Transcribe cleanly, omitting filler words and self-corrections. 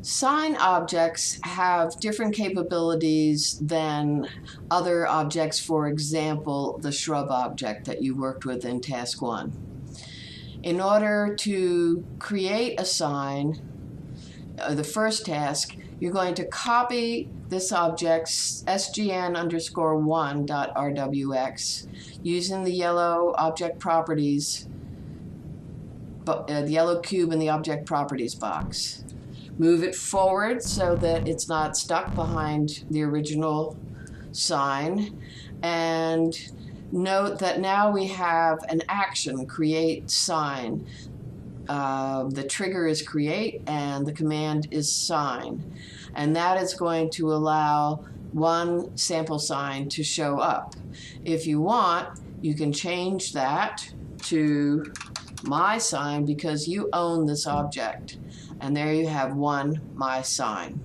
Sign objects have different capabilities than other objects, for example, the shrub object that you worked with in task 1. In order to create a sign, the first task, you're going to copy this object's sgn_1.rwx using the yellow object properties, the yellow cube in the object properties box. Move it forward so that it's not stuck behind the original sign. And note that now we have an action, create sign. The trigger is create and the command is sign. And that is going to allow one sample sign to show up. If you want, you can change that to my sign because you own this object. And there you have one my sign.